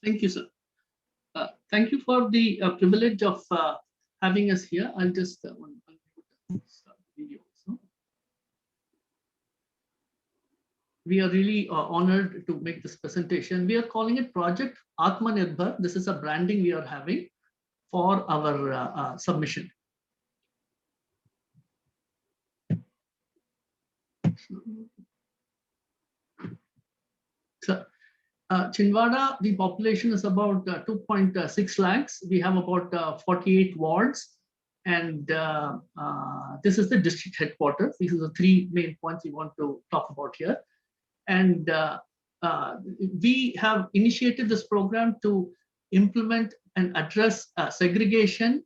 Thank you, sir. Thank you for the privilege of having us here. I'll just start the video also. We are really honored to make this presentation. We are calling it Project Aatmanirbhar. This is a branding we are having for our submission. So, Chhindwara, the population is about 2.6 lakhs. We have about 48 wards, and this is the district headquarters. These are the three main points we want to talk about here. And we have initiated this program to implement and address segregation,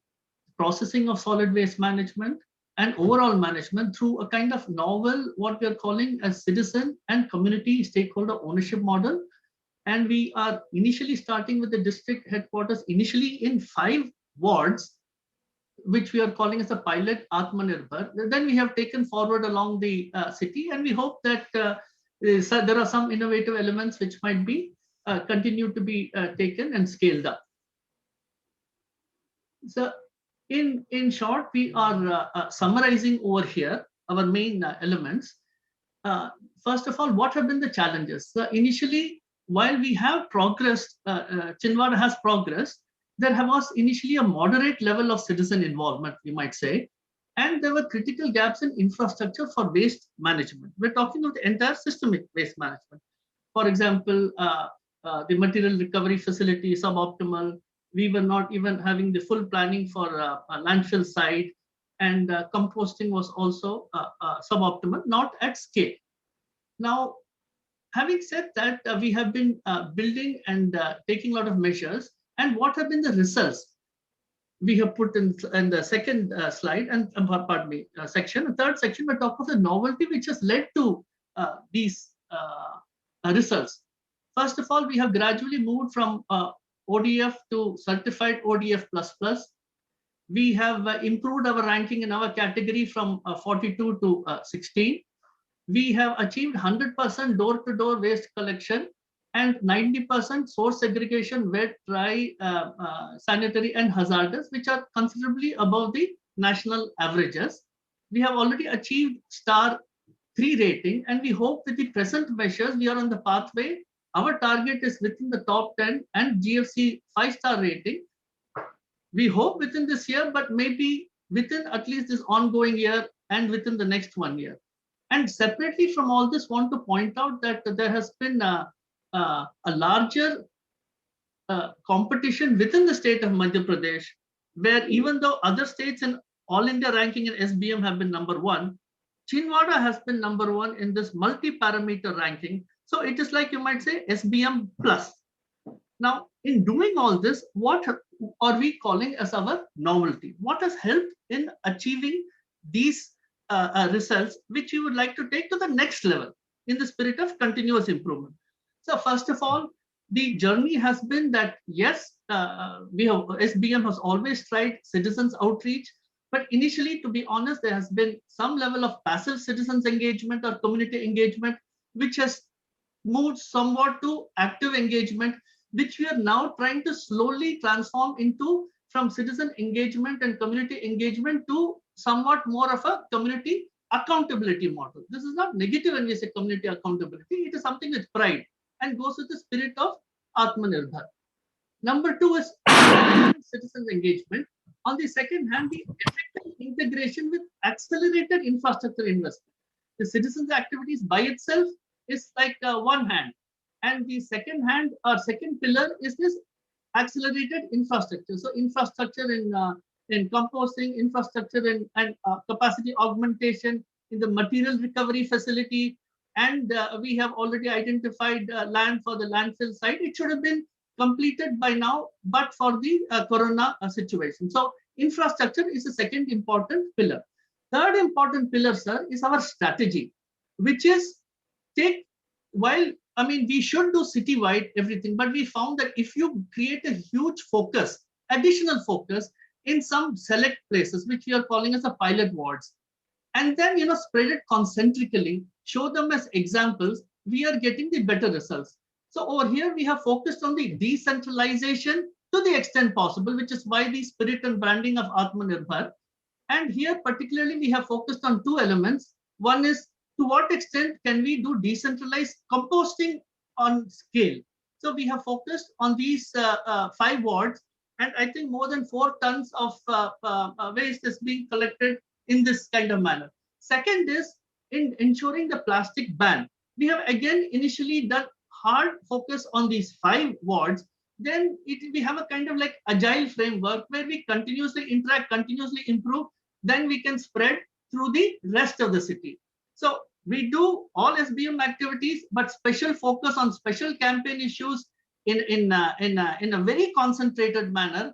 processing of solid waste management, and overall management through a kind of novel, what we are calling a citizen and community stakeholder ownership model. And we are initially starting with the district headquarters, initially in 5 wards, which we are calling as a pilot Aatmanirbhar. Then we have taken forward along the city, and we hope that there are some innovative elements which might be continue to be taken and scaled up. So in short, we are summarizing over here our main elements. First of all, what have been the challenges? So initially, while we have progressed, Chhindwara has progressed, there was initially a moderate level of citizen involvement, we might say, and there were critical gaps in infrastructure for waste management. We're talking about the entire systemic waste management. For example, the material recovery facility is suboptimal. We were not even having the full planning for a landfill site, and composting was also suboptimal, not at scale. Now, having said that, we have been building and taking a lot of measures. And what have been the results? We have put in the second slide and pardon me, section. The third section, we talk of the novelty which has led to these results. First of all, we have gradually moved from ODF to certified ODF++. We have improved our ranking in our category from 42 to 16. We have achieved 100% door-to-door waste collection and 90% source segregation, wet, dry, sanitary, and hazardous, which are considerably above the national averages. We have already achieved star 3 rating, and we hope with the present measures, we are on the pathway. Our target is within the top 10 and GFC 5-star rating. We hope within this year, but maybe within at least this ongoing year and within the next 1 year. And separately from all this, want to point out that there has been a larger competition within the state of Madhya Pradesh, where even though other states in All India ranking in SBM have been #1, Chhindwara has been #1 in this multi-parameter ranking. So it is like, you might say, SBM plus. Now, in doing all this, what are we calling as our novelty? What has helped in achieving these results, which we would like to take to the next level in the spirit of continuous improvement? So first of all, the journey has been that, yes, SBM has always tried citizens outreach, but initially, to be honest, there has been some level of passive citizens engagement or community engagement, which has moved somewhat to active engagement, which we are now trying to slowly transform into from citizen engagement and community engagement to somewhat more of a community accountability model. This is not negative when we say community accountability. It is something with pride and goes with the spirit of Aatmanirbhar. Number 2 is citizen engagement. On the second hand, the effective integration with accelerated infrastructure investment. The citizens' activities by itself is like one hand, and the second hand or second pillar is this accelerated infrastructure. So infrastructure in composting, infrastructure and capacity augmentation in the material recovery facility, and we have already identified land for the landfill site. It should have been completed by now, but for the corona situation. So infrastructure is the second important pillar. Third important pillar, sir, is our strategy, which is we should do citywide everything, but we found that if you create a huge focus, additional focus in some select places, which we are calling as a pilot wards, and then spread it concentrically, show them as examples, we are getting the better results. So over here, we have focused on the decentralization to the extent possible, which is why the spirit and branding of Aatmanirbhar. And here, particularly, we have focused on two elements. One is, to what extent can we do decentralized composting on scale? So we have focused on these 5 wards, and I think more than 4 tons of waste is being collected in this kind of manner. Second is in ensuring the plastic ban. We have again initially done hard focus on these 5 wards. Then we have a kind of like agile framework where we continuously interact, continuously improve, then we can spread through the rest of the city. So we do all SBM activities, but special focus on special campaign issues in a very concentrated manner,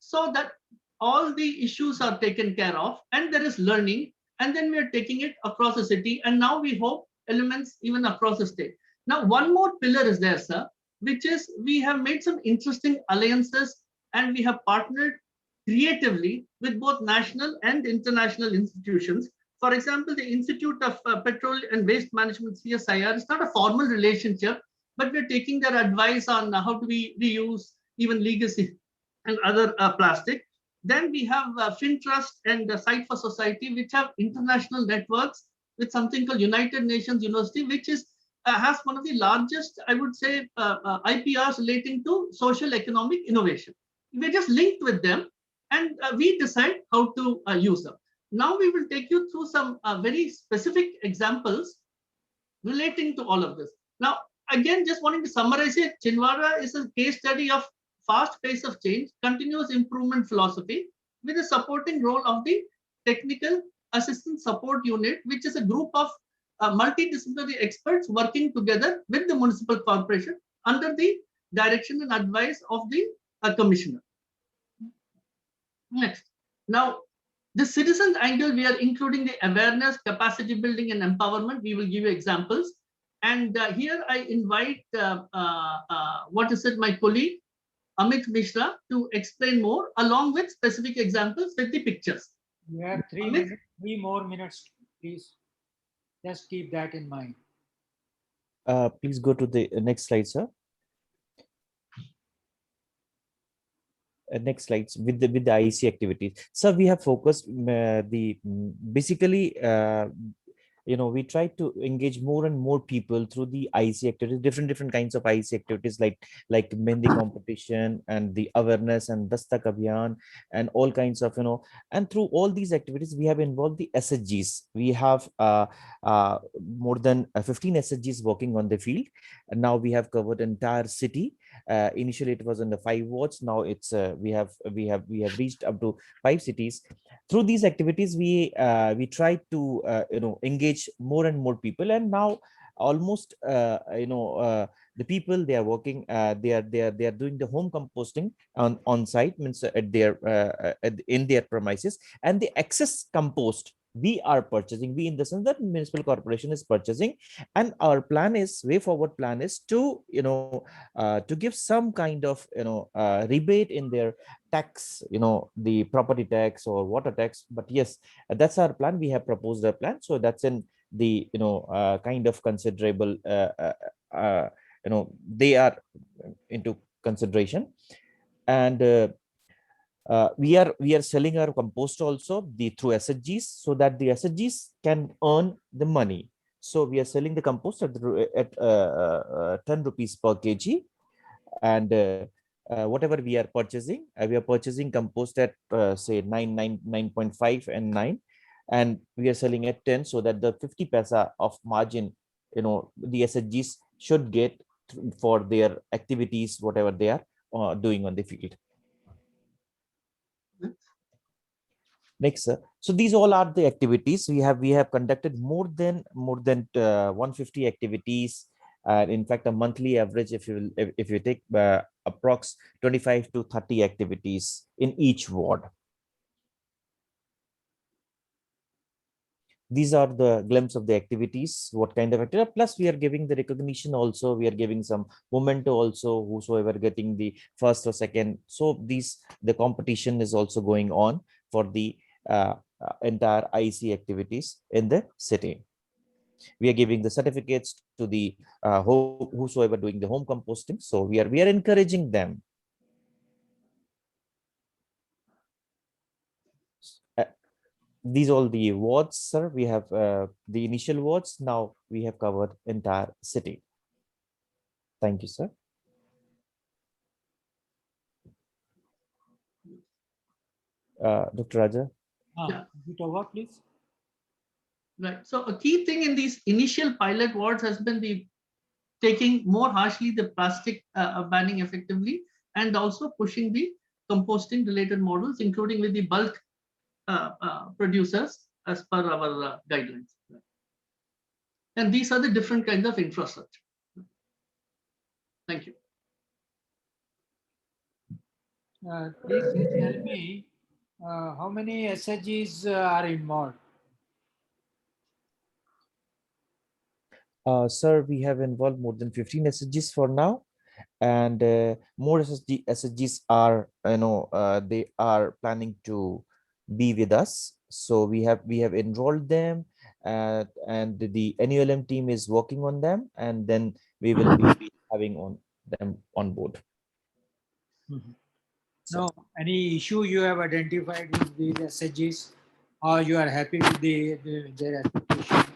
so that all the issues are taken care of and there is learning, and then we are taking it across the city, and now we hope elements even across the state. Now one more pillar is there, sir, which is we have made some interesting alliances and we have partnered creatively with both national and international institutions. For example, the Institute of Petrol and Waste Management, CSIR, is not a formal relationship, but we're taking their advice on how do we reuse even legacy and other plastic. Then we have FinTrust and Site for Society, which have international networks with something called United Nations University, which is has one of the largest, I would say, IPRs relating to social economic innovation. We're just linked with them, and we decide how to use them. Now we will take you through some very specific examples relating to all of this. Now, again, just wanting to summarize it, Chhindwara is a case study of fast pace of change, continuous improvement philosophy, with a supporting role of the Technical Assistance Support Unit, which is a group of multidisciplinary experts working together with the municipal corporation under the direction and advice of the commissioner. Next. Now, the citizen angle, we are including the awareness, capacity building, and empowerment. We will give you examples. And here I invite, my colleague, Amit Mishra, to explain more along with specific examples with the pictures. You have 3 minutes, 3 more minutes, please. Just keep that in mind. Please go to the next slide, sir. Next slides with the IC activities. So we have focused basically we try to engage more and more people through the IC activities, different kinds of IC activities like Mehndi competition and the awareness and Dastak Abhiyan and all kinds of, and through all these activities, we have involved the SHGs. We have more than 15 SHGs working on the field. And now we have covered entire city. Initially it was in the 5 wards. Now it's we have reached up to 5 cities. Through these activities, we try to engage more and more people, and now almost the people, they are working, they are doing the home composting on site, means at their in their premises, and the excess compost we are purchasing, we in the sense that municipal corporation is purchasing, and our plan is, way forward plan is to to give some kind of rebate in their tax, the property tax or water tax. But yes, that's our plan. We have proposed a plan, so that's in the kind of considerable they are into consideration. And we are selling our compost also through SHGs, so that the SHGs can earn the money. So we are selling the compost at 10 rupees per kg, and whatever we are purchasing compost at say 9.5 and 9, and we are selling at 10, so that the 50 paisa of margin the SHGs should get for their activities, whatever they are doing on the field. Next, sir. So these all are the activities we have conducted more than 150 activities. In fact, a monthly average, if you take approx 25 to 30 activities in each ward. These are the glimpse of the activities, what kind of activity. Plus, we are giving the recognition also. We are giving some memento also, whosoever getting the first or second. So the competition is also going on for the entire IC activities in the city. We are giving the certificates to the whosoever doing the home composting. So we are encouraging them. Uh, these all the wards, sir. We have the initial wards. Now we have covered entire city. Thank you, sir. Dr. Raja. Yeah. Is it over, please? Right. So a key thing in these initial pilot wards has been the taking more harshly the plastic banning effectively, and also pushing the composting related models, including with the bulk producers as per our guidelines. And these are the different kinds of infrastructure. Thank you. Please tell me how many SHGs are involved? Sir, we have involved more than 15 SSGs for now, and more SSGs are, they are planning to be with us. So we have enrolled them, and the NULM team is working on them, and then we will be having on them on board. No, any issue you have identified with these SHGs, or you are happy with their application?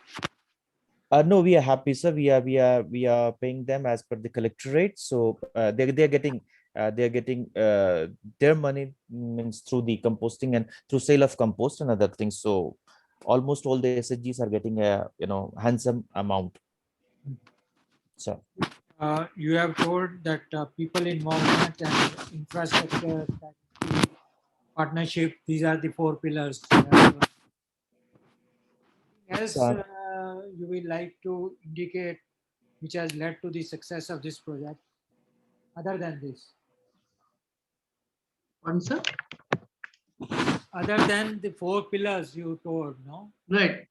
No, we are happy, sir. We are paying them as per the collectorate. So they're getting their money means through the composting and through sale of compost and other things. So almost all the SHGs are getting a handsome amount. So You have told that people involvement and infrastructure, partnership, these are the 4 pillars. Else So, you will like to indicate which has led to the success of this project other than this? One, sir. Other than the 4 pillars you told, no? Right.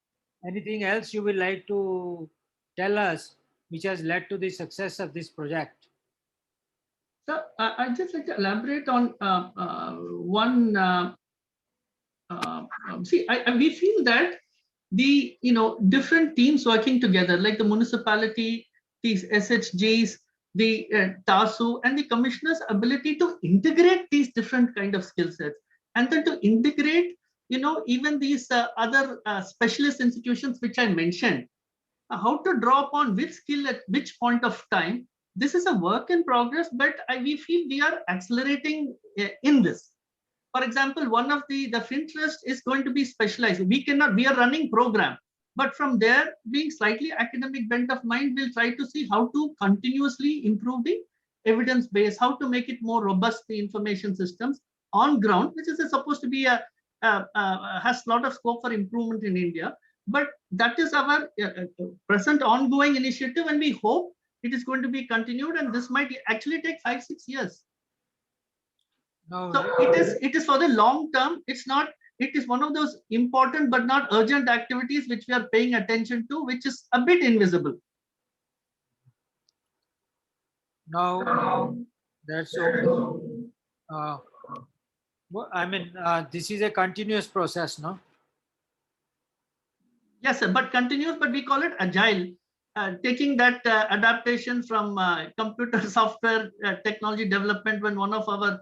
Anything else you will like to tell us which has led to the success of this project? So I'd just like to elaborate on one. We feel that the different teams working together, like the municipality, these SHGs, the TASU, and the commissioner's ability to integrate these different kind of skill sets, and then to integrate, even these other specialist institutions which I mentioned, how to draw upon which skill at which point of time. This is a work in progress, but we feel we are accelerating in this. For example, one of the Finterest is going to be specialized. We are running program, but from there, being slightly academic bent of mind, we'll try to see how to continuously improve the evidence base, how to make it more robust, the information systems on ground, which is supposed to be has a lot of scope for improvement in India. But that is our present ongoing initiative, and we hope it is going to be continued, and this might actually take 5-6 years. No, So it is for the long term. It's not. It is one of those important but not urgent activities which we are paying attention to, which is a bit invisible. now that's okay. I mean, this is a continuous process, no? Yes, sir, but continuous, but we call it agile. Taking that adaptation from computer software technology development, when one of our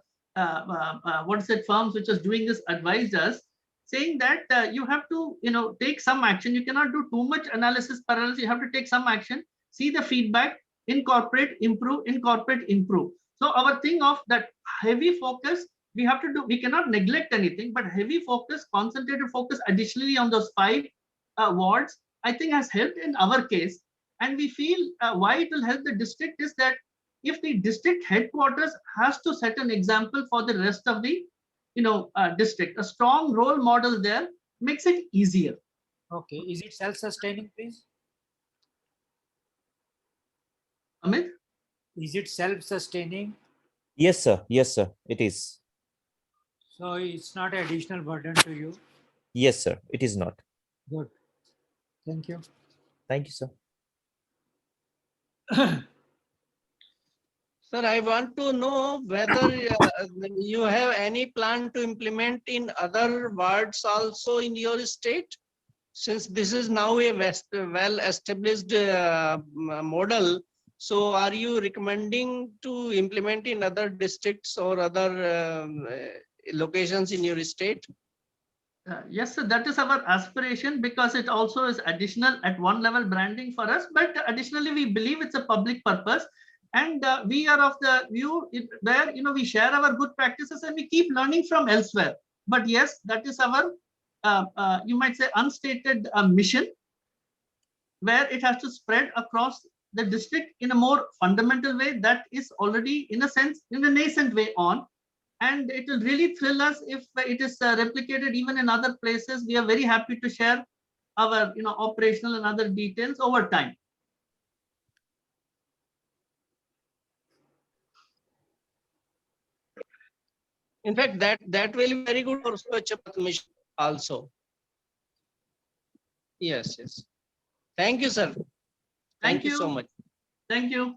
firms which was doing this advised us, saying that you have to take some action. You cannot do too much analysis paralysis. You have to take some action, see the feedback, incorporate, improve, incorporate, improve. So our thing of that heavy focus, we have to do. We cannot neglect anything, but heavy focus, concentrated focus, additionally on those 5 wards, I think has helped in our case. And we feel why it will help the district is that if the district headquarters has to set an example for the rest of the district, a strong role model there makes it easier. Okay. Is it self-sustaining, please? Amit? Is it self-sustaining? yes, sir. Yes, sir. It is. So it's not an additional burden to you? Yes, sir. It is not. Good. Thank you. Thank you, sir. Sir, I want to know whether you have any plan to implement in other wards also in your state? since this is now a well-established model, so are you recommending to implement in other districts or other locations in your state? Yes, sir, that is our aspiration, because it also is additional at one level branding for us. But additionally, we believe it's a public purpose, and we are of the view where we share our good practices and we keep learning from elsewhere. But yes, that is our you might say unstated mission, where it has to spread across the district in a more fundamental way that is already, in a sense, in a nascent way on. And it will really thrill us if it is replicated even in other places. We are very happy to share our operational and other details over time. In fact, that will be very good for Swachh Bharat mission also. Yes, yes. Thank you, sir. Thank you so much. Thank you.